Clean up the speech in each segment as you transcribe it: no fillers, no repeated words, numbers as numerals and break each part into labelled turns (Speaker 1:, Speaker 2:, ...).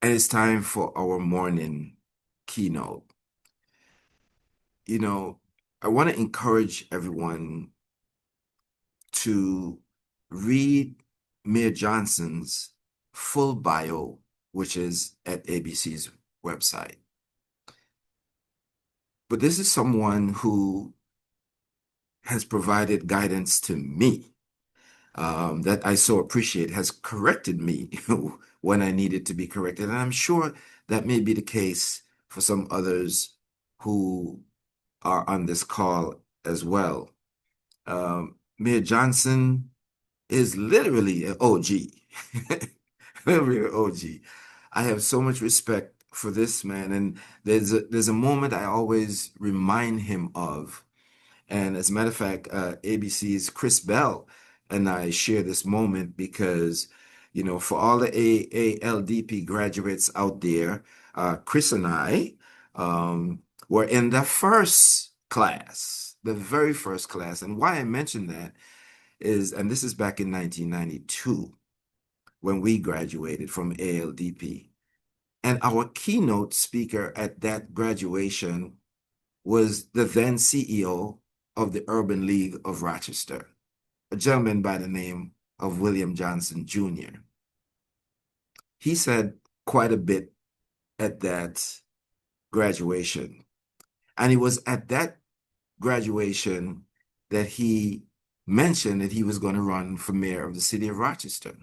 Speaker 1: And it's time for our morning keynote. You know, I want to encourage everyone to read Mayor Johnson's full bio, which is at ABC's website. But this is someone who has provided guidance to me that I so appreciate, has corrected me when I needed to be corrected. And I'm sure that may be the case for some others who are on this call as well. Mayor Johnson is literally an OG, literally an OG. I have so much respect for this man, and there's a moment I always remind him of. And as a matter of fact, ABC's Chris Bell and I share this moment because, for all the AALDP graduates out there, Chris and I were in the first class, the very first class. And why I mention that is, and this is back in 1992 when we graduated from ALDP. And our keynote speaker at that graduation was the then CEO of the Urban League of Rochester, a gentleman by the name of William Johnson Jr. He said quite a bit at that graduation. And it was at that graduation that he mentioned that he was going to run for mayor of the city of Rochester.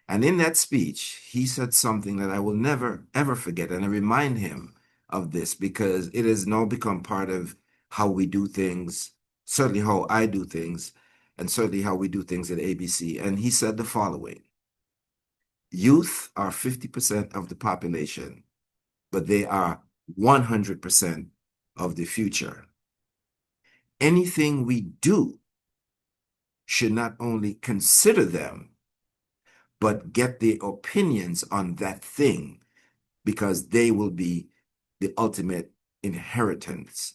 Speaker 1: And in that speech, he said something that I will never, ever forget. And I remind him of this because it has now become part of how we do things, certainly how I do things, and certainly how we do things at ABC. And he said the following: youth are 50% of the population, but they are 100% of the future. Anything we do should not only consider them, but get their opinions on that thing because they will be the ultimate inheritors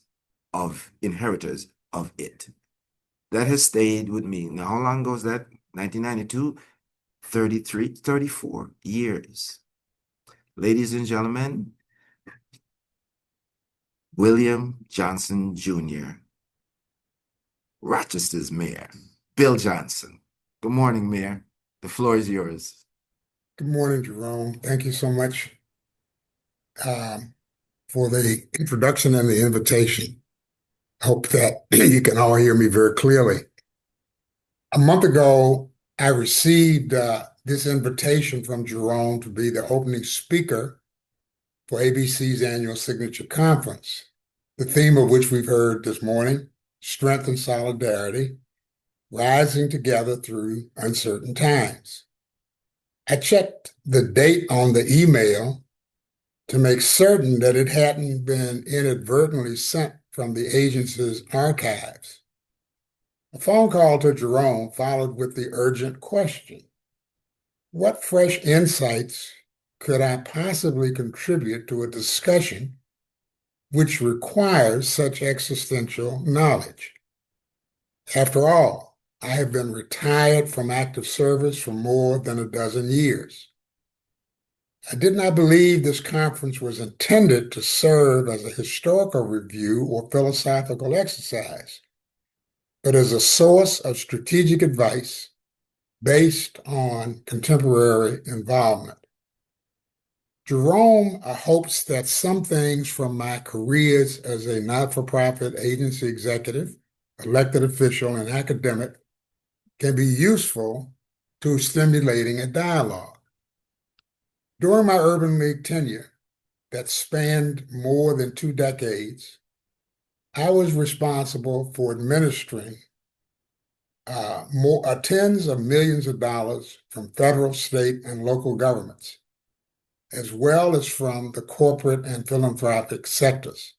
Speaker 1: of it. That has stayed with me. Now, how long ago was that? 1992, 33, 34 years. Ladies and gentlemen, William Johnson Jr., Rochester's mayor, Bill Johnson. Good morning, Mayor. The floor is yours.
Speaker 2: Good morning, Jerome. Thank you so much for the introduction and the invitation. I hope that you can all hear me very clearly. A month ago, I received this invitation from Jerome to be the opening speaker for ABC's annual Signature Conference, the theme of which we've heard this morning: strength and solidarity, rising together through uncertain times. I checked the date on the email to make certain that it hadn't been inadvertently sent from the agency's archives. A phone call to Jerome followed with the urgent question: what fresh insights could I possibly contribute to a discussion which requires such existential knowledge? After all, I have been retired from active service for more than a dozen years. I did not believe this conference was intended to serve as a historical review or philosophical exercise, but as a source of strategic advice based on contemporary involvement. Jerome hopes that some things from my careers as a not-for-profit agency executive, elected official, and academic can be useful to stimulating a dialogue. During my Urban League tenure that spanned more than 2 decades, I was responsible for administering tens of millions of dollars from federal, state, and local governments, as well as from the corporate and philanthropic sectors.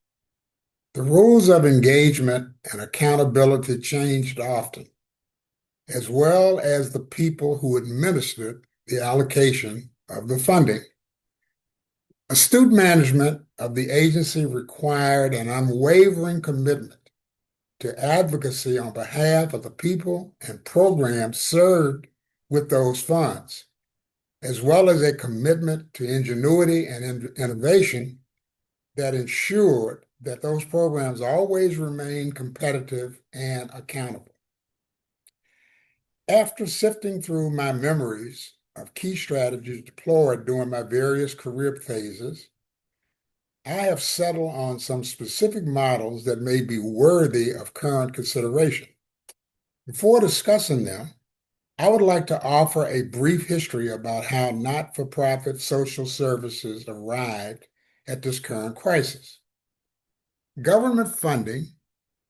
Speaker 2: The rules of engagement and accountability changed often, as well as the people who administered the allocation of the funding. Astute management of the agency required an unwavering commitment to advocacy on behalf of the people and programs served with those funds. as well as a commitment to ingenuity and innovation that ensured that those programs always remain competitive and accountable. After sifting through my memories of key strategies deployed during my various career phases, I have settled on some specific models that may be worthy of current consideration. Before discussing them, I would like to offer a brief history about how not-for-profit social services arrived at this current crisis. Government funding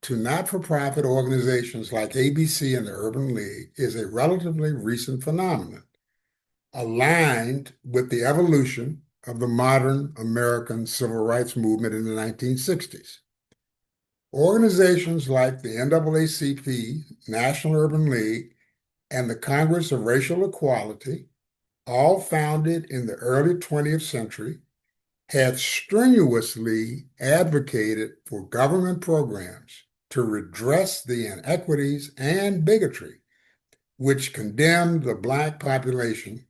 Speaker 2: to not-for-profit organizations like ABC and the Urban League is a relatively recent phenomenon, aligned with the evolution of the modern American civil rights movement in the 1960s. Organizations like the NAACP, National Urban League, and the Congress of Racial Equality, all founded in the early 20th century, had strenuously advocated for government programs to redress the inequities and bigotry which condemned the Black population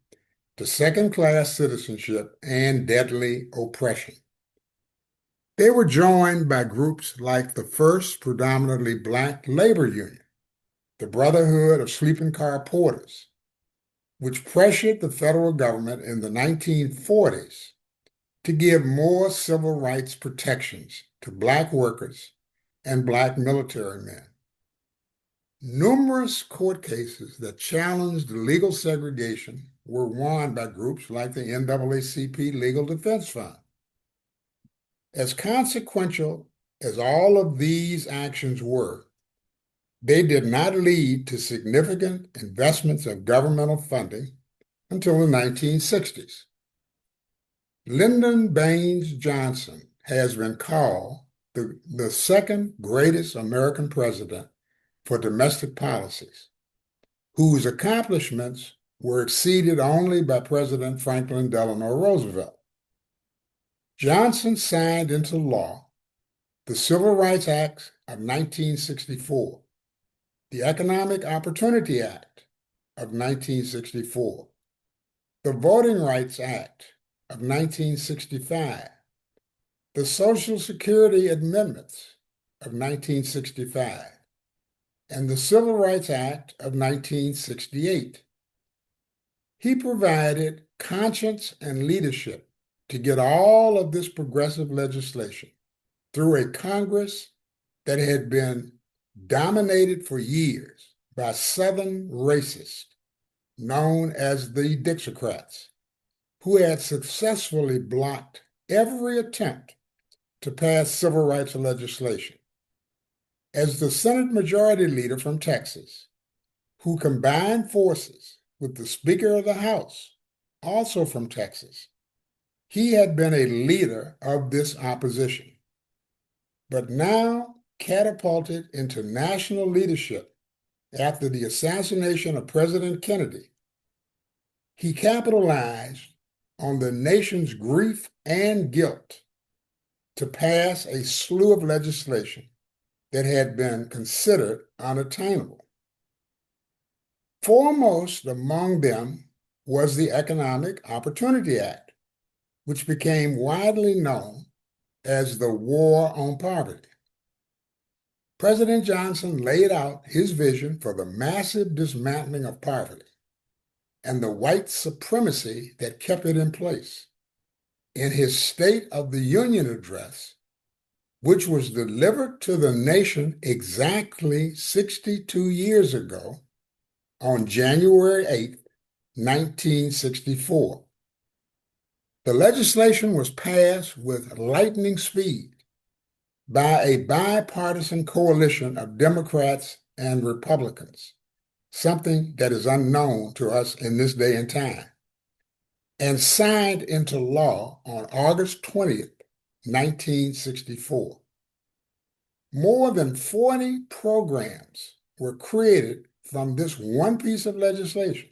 Speaker 2: to second-class citizenship and deadly oppression. They were joined by groups like the first predominantly Black labor union, the Brotherhood of Sleeping Car Porters, which pressured the federal government in the 1940s to give more civil rights protections to Black workers and Black military men. Numerous court cases that challenged legal segregation were won by groups like the NAACP Legal Defense Fund. As consequential as all of these actions were, they did not lead to significant investments of governmental funding until the 1960s. Lyndon Baines Johnson has been called the second greatest American president for domestic policies, whose accomplishments were exceeded only by President Franklin Delano Roosevelt. Johnson signed into law the Civil Rights Act of 1964, the Economic Opportunity Act of 1964, the Voting Rights Act of 1965, the Social Security Amendments of 1965, and the Civil Rights Act of 1968. He provided conscience and leadership to get all of this progressive legislation through a Congress that had been dominated for years by Southern racists known as the Dixiecrats, who had successfully blocked every attempt to pass civil rights legislation. As the Senate Majority Leader from Texas, who combined forces with the Speaker of the House, also from Texas, he had been a leader of this opposition, but now catapulted into national leadership after the assassination of President Kennedy. He capitalized on the nation's grief and guilt to pass a slew of legislation that had been considered unattainable. Foremost among them was the Economic Opportunity Act, which became widely known as the War on Poverty. President Johnson laid out his vision for the massive dismantling of poverty and the white supremacy that kept it in place in his State of the Union address, which was delivered to the nation exactly 62 years ago on January 8, 1964. The legislation was passed with lightning speed by a bipartisan coalition of Democrats and Republicans, something that is unknown to us in this day and time, and signed into law on August 20th, 1964. More than 40 programs were created from this one piece of legislation,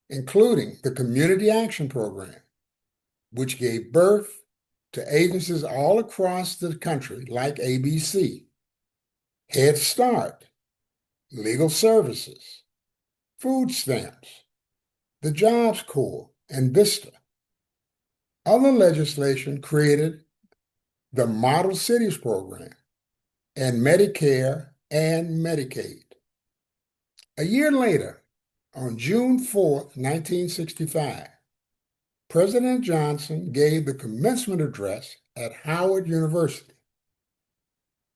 Speaker 2: including the Community Action Program, which gave birth to agencies all across the country like ABC, Head Start, Legal Services, Food Stamps, the Jobs Corps, and VISTA. Other legislation created the Model Cities Program and Medicare and Medicaid. A year later, on June 4th, 1965, President Johnson gave the commencement address at Howard University.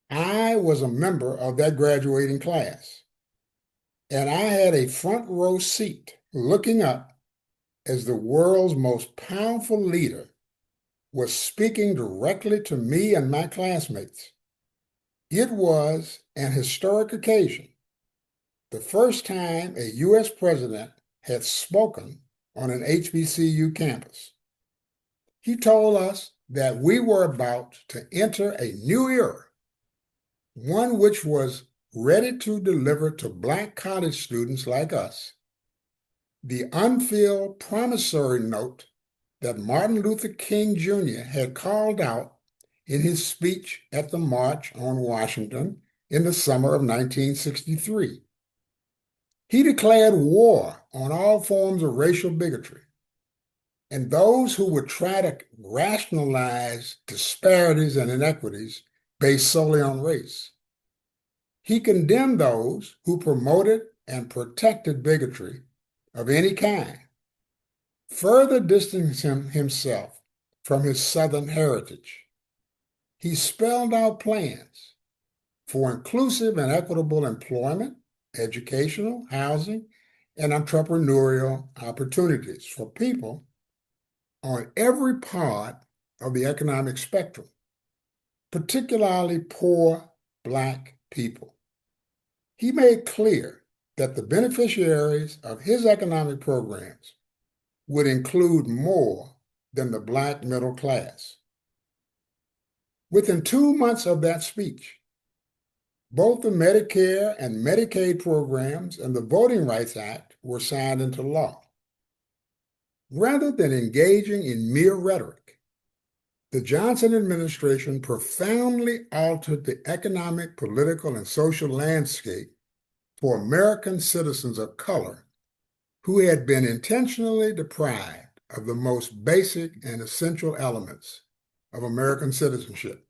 Speaker 2: I was a member of that graduating class, and I had a front row seat looking up as the world's most powerful leader was speaking directly to me and my classmates. It was an historic occasion, the first time a U.S. president had spoken on an HBCU campus. He told us that we were about to enter a new era, one which was ready to deliver to Black college students like us the unfilled promissory note that Martin Luther King Jr. had called out in his speech at the March on Washington in the summer of 1963. He declared war on all forms of racial bigotry and those who would try to rationalize disparities and inequities based solely on race. He condemned those who promoted and protected bigotry of any kind, further distancing himself from his Southern heritage. He spelled out plans for inclusive and equitable employment, educational, housing, and entrepreneurial opportunities for people on every part of the economic spectrum, particularly poor Black people. He made clear that the beneficiaries of his economic programs would include more than the Black middle class. Within 2 months of that speech, both the Medicare and Medicaid programs and the Voting Rights Act were signed into law. Rather than engaging in mere rhetoric, the Johnson administration profoundly altered the economic, political, and social landscape for American citizens of color who had been intentionally deprived of the most basic and essential elements of American citizenship.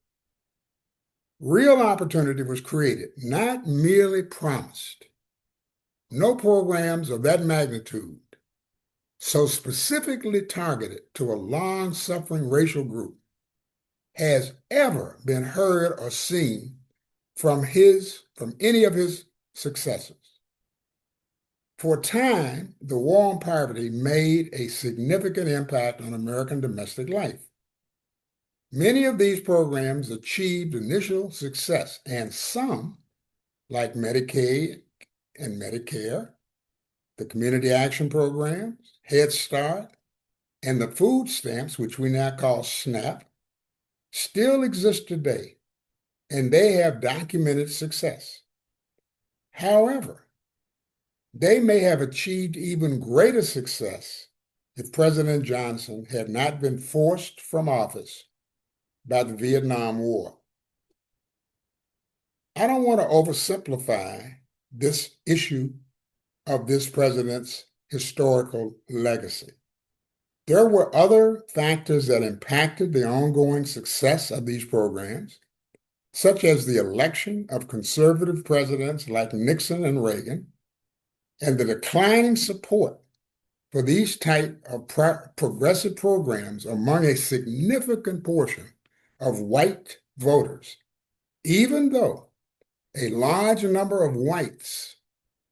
Speaker 2: Real opportunity was created, not merely promised. No programs of that magnitude, so specifically targeted to a long-suffering racial group, has ever been heard or seen from any of his successors. For a time, the war on poverty made a significant impact on American domestic life. Many of these programs achieved initial success, and some, like Medicaid and Medicare, the Community Action Programs, Head Start, and the food stamps, which we now call SNAP, still exist today, and they have documented success. However, they may have achieved even greater success if President Johnson had not been forced from office by the Vietnam War. I don't want to oversimplify this issue of this president's historical legacy. There were other factors that impacted the ongoing success of these programs, such as the election of conservative presidents like Nixon and Reagan, and the declining support for these type of progressive programs among a significant portion of white voters, even though a large number of whites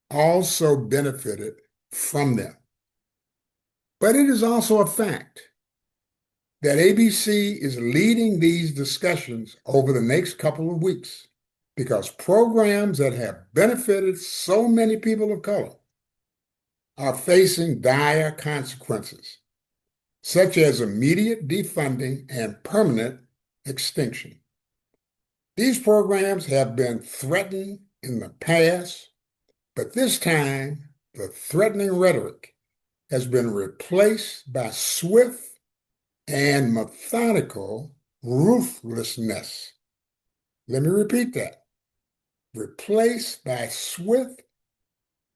Speaker 2: also benefited from them. But it is also a fact that ABC is leading these discussions over the next couple of weeks because programs that have benefited so many people of color are facing dire consequences, such as immediate defunding and permanent extinction. These programs have been threatened in the past, but this time the threatening rhetoric has been replaced by swift and methodical ruthlessness. Let me repeat that. Replaced by swift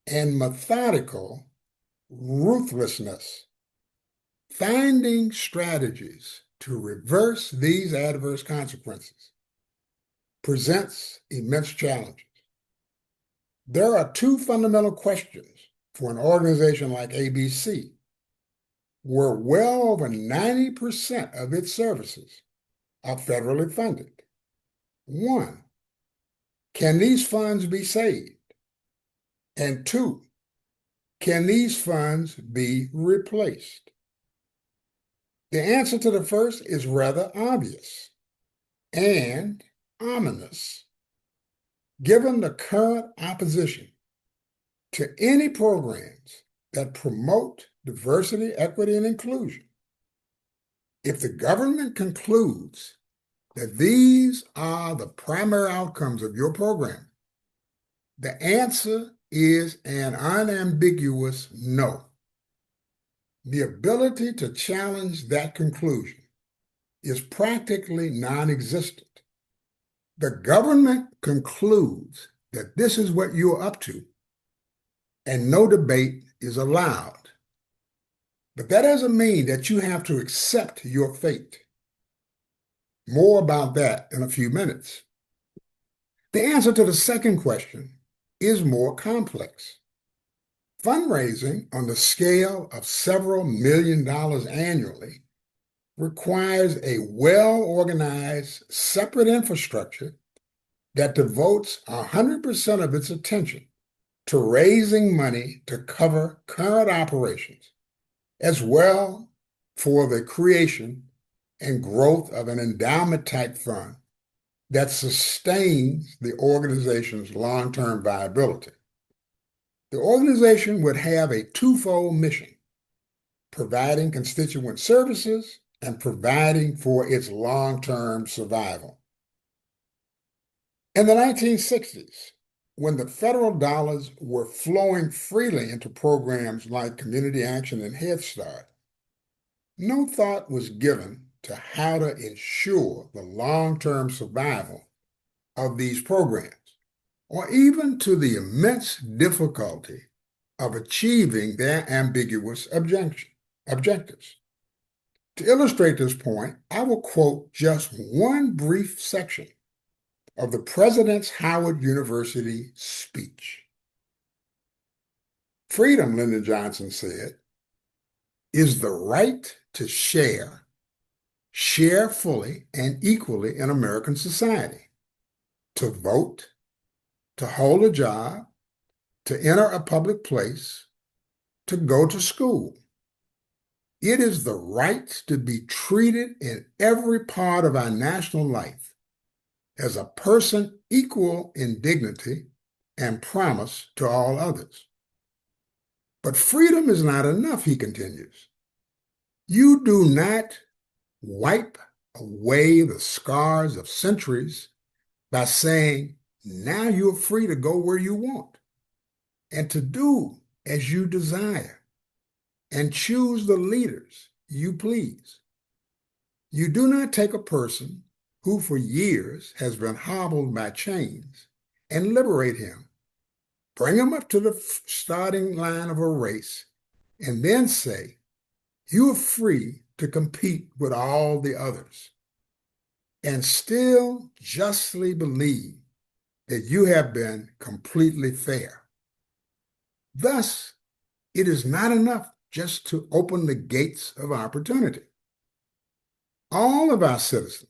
Speaker 2: and methodical ruthlessness. Finding strategies to reverse these adverse consequences presents immense challenges. There are two fundamental questions for an organization like ABC, where well over 90% of its services are federally funded. One, can these funds be saved? And two, can these funds be replaced? The answer to the first is rather obvious and ominous. Given the current opposition to any programs that promote diversity, equity, and inclusion, if the government concludes that these are the primary outcomes of your program, the answer is an unambiguous no. The ability to challenge that conclusion is practically non-existent. The government concludes that this is what you're up to, and no debate is allowed. But that doesn't mean that you have to accept your fate. More about that in a few minutes. The answer to the second question is more complex. Fundraising on the scale of several $million annually requires a well-organized, separate infrastructure that devotes 100% of its attention to raising money to cover current operations, as well for the creation and growth of an endowment-type fund that sustains the organization's long-term viability. The organization would have a twofold mission: providing constituent services and providing for its long-term survival. In the 1960s, when the federal dollars were flowing freely into programs like Community Action and Head Start, no thought was given to how to ensure the long-term survival of these programs, or even to the immense difficulty of achieving their ambiguous objectives. To illustrate this point, I will quote just one brief section of the President's Howard University speech. Freedom, Lyndon Johnson said, is the right to share fully and equally in American society, to vote, to hold a job, to enter a public place, to go to school. It is the right to be treated in every part of our national life as a person equal in dignity and promise to all others. But freedom is not enough, he continues. You do not wipe away the scars of centuries by saying, now you're free to go where you want and to do as you desire and choose the leaders you please. You do not take a person who for years has been hobbled by chains and liberate him, bring him up to the starting line of a race, and then say, you are free to compete with all the others, and still justly believe that you have been completely fair. Thus, it is not enough just to open the gates of opportunity. All of our citizens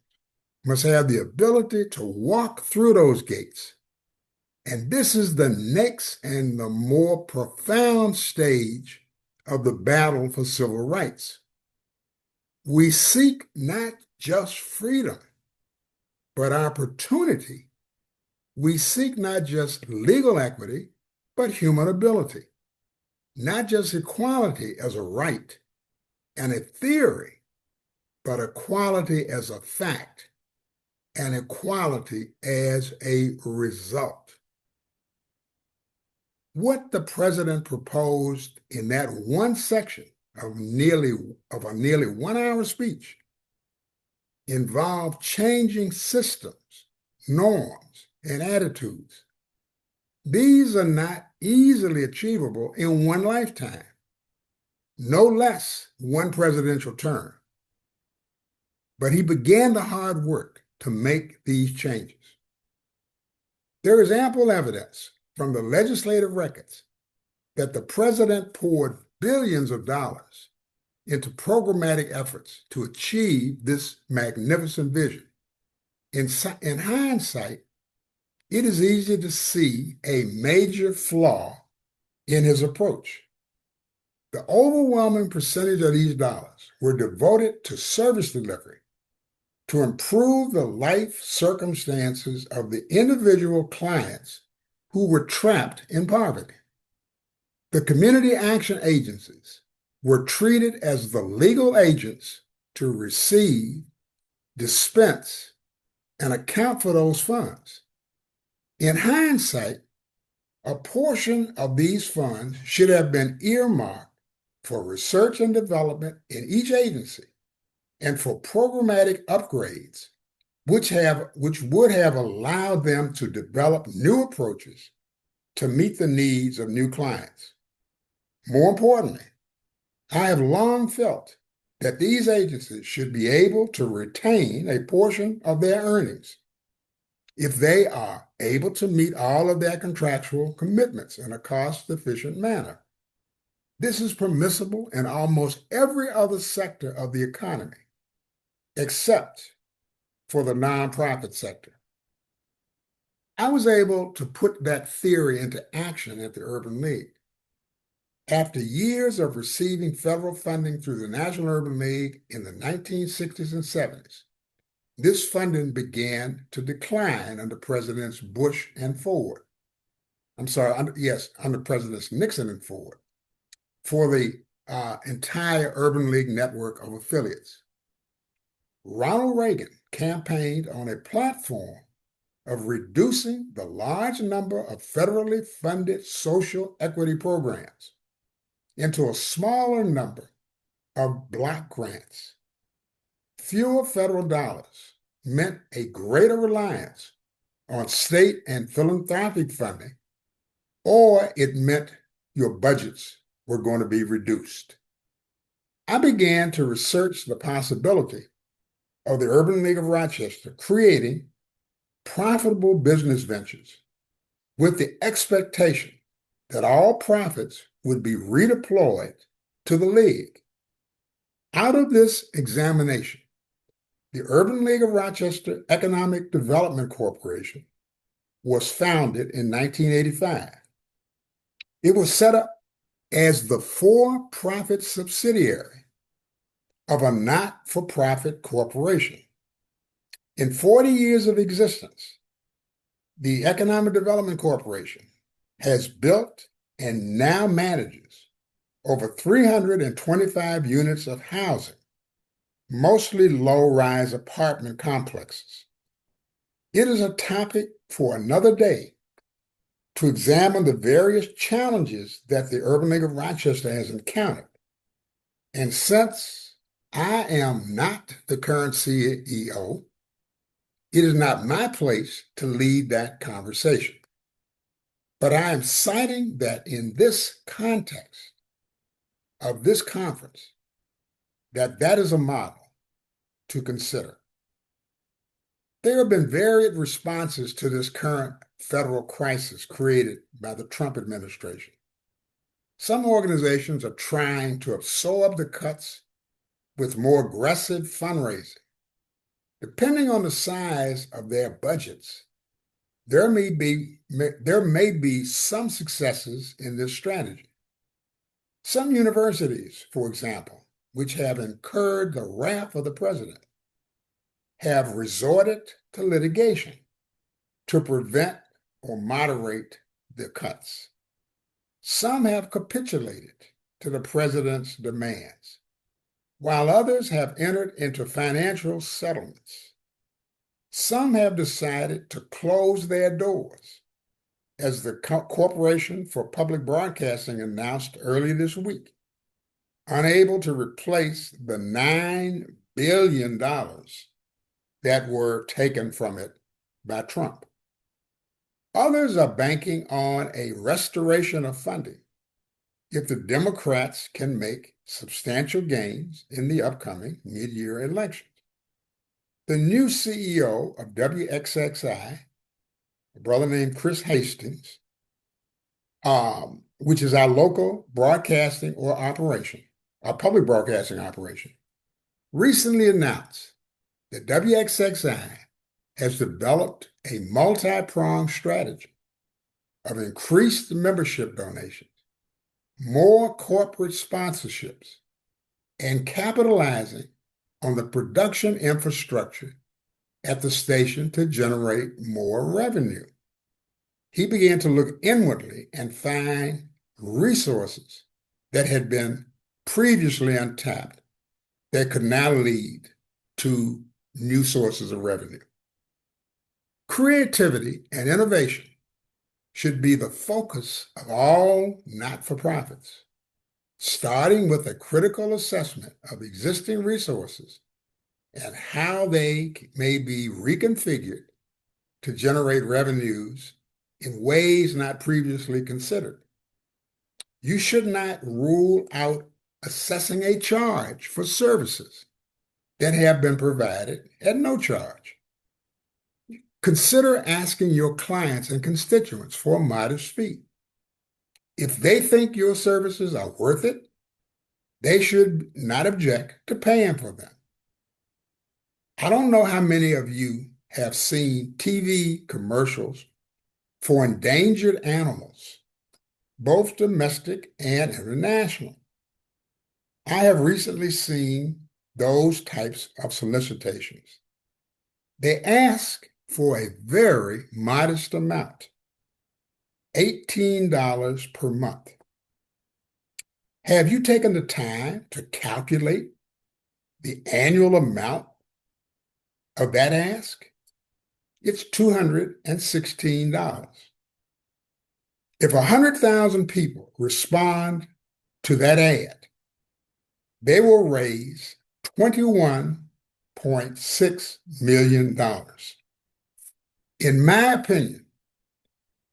Speaker 2: must have the ability to walk through those gates. And this is the next and the more profound stage of the battle for civil rights. We seek not just freedom, but opportunity. We seek not just legal equity, but human ability. Not just equality as a right and a theory, but equality as a fact and equality as a result. What the president proposed in that one section of a nearly 1 hour speech involved changing systems, norms, and attitudes. These are not easily achievable in one lifetime, no less one presidential term. But he began the hard work to make these changes. There is ample evidence from the legislative records that the president poured billions of dollars into programmatic efforts to achieve this magnificent vision. In hindsight, it is easy to see a major flaw in his approach. The overwhelming percentage of these dollars were devoted to service delivery to improve the life circumstances of the individual clients who were trapped in poverty. The community action agencies were treated as the legal agents to receive, dispense, and account for those funds. In hindsight, a portion of these funds should have been earmarked for research and development in each agency and for programmatic upgrades, which would have allowed them to develop new approaches to meet the needs of new clients. More importantly, I have long felt that these agencies should be able to retain a portion of their earnings if they are able to meet all of their contractual commitments in a cost-efficient manner. This is permissible in almost every other sector of the economy, except for the nonprofit sector. I was able to put that theory into action at the Urban League. After years of receiving federal funding through the National Urban League in the 1960s and 70s, this funding began to decline under Presidents Bush and Ford. Under Presidents Nixon and Ford, for the entire Urban League network of affiliates. Ronald Reagan campaigned on a platform of reducing the large number of federally funded social equity programs into a smaller number of block grants. Fewer federal dollars meant a greater reliance on state and philanthropic funding, or it meant your budgets were going to be reduced. I began to research the possibility of the Urban League of Rochester creating profitable business ventures with the expectation that all profits would be redeployed to the League. Out of this examination, the Urban League of Rochester Economic Development Corporation was founded in 1985. It was set up as the for-profit subsidiary of a not-for-profit corporation. In 40 years of existence, the Economic Development Corporation has built and now manages over 325 units of housing, mostly low-rise apartment complexes. It is a topic for another day to examine the various challenges that the Urban League of Rochester has encountered. And since I am not the current CEO, it is not my place to lead that conversation. But I am citing that in this context of this conference, that is a model to consider. There have been varied responses to this current federal crisis created by the Trump administration. Some organizations are trying to absorb the cuts with more aggressive fundraising. Depending on the size of their budgets, there may be some successes in this strategy. Some universities, for example, which have incurred the wrath of the president, have resorted to litigation to prevent or moderate the cuts. Some have capitulated to the president's demands, while others have entered into financial settlements. Some have decided to close their doors, as the Corporation for Public Broadcasting announced early this week, unable to replace the $9 billion that were taken from it by Trump. Others are banking on a restoration of funding if the Democrats can make substantial gains in the upcoming mid-year elections. The new CEO of WXXI, a brother named Chris Hastings, which is our local broadcasting or operation, our public broadcasting operation, recently announced that WXXI has developed a multi-pronged strategy of increased membership donations, more corporate sponsorships, and capitalizing on the production infrastructure at the station to generate more revenue. He began to look inwardly and find resources that had been previously untapped that could now lead to new sources of revenue. Creativity and innovation should be the focus of all not-for-profits, starting with a critical assessment of existing resources and how they may be reconfigured to generate revenues in ways not previously considered. You should not rule out assessing a charge for services that have been provided at no charge. Consider asking your clients and constituents for a modest fee. If they think your services are worth it, they should not object to paying for them. I don't know how many of you have seen TV commercials for endangered animals, both domestic and international. I have recently seen those types of solicitations. They ask for a very modest amount, $18 per month. Have you taken the time to calculate the annual amount of that ask? It's $216. If 100,000 people respond to that ad, they will raise $21.6 million. In my opinion,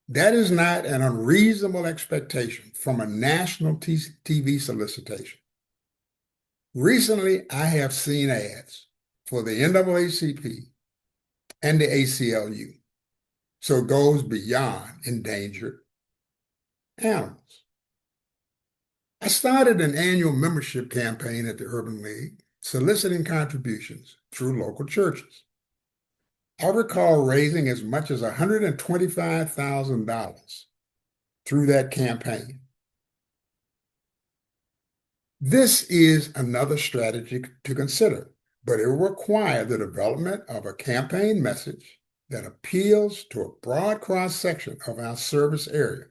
Speaker 2: that is not an unreasonable expectation from a national TV solicitation. Recently, I have seen ads for the NAACP and the ACLU, so it goes beyond endangered animals. I started an annual membership campaign at the Urban League, soliciting contributions through local churches. I recall raising as much as $125,000 through that campaign. This is another strategy to consider, but it will require the development of a campaign message that appeals to a broad cross-section of our service area,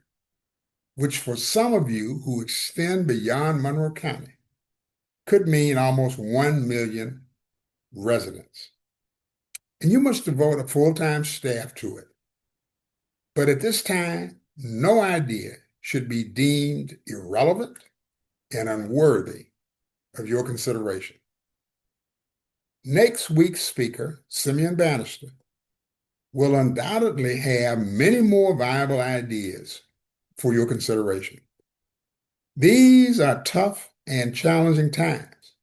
Speaker 2: which for some of you who extend beyond Monroe County could mean almost 1 million residents. And you must devote a full-time staff to it. But at this time, no idea should be deemed irrelevant and unworthy of your consideration. Next week's speaker, Simeon Bannister, will undoubtedly have many more viable ideas for your consideration. These are tough and challenging times,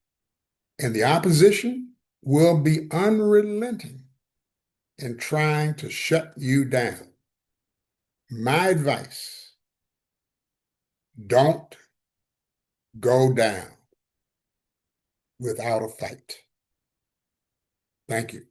Speaker 2: and the opposition will be unrelenting in trying to shut you down. My advice, don't go down without a fight. Thank you.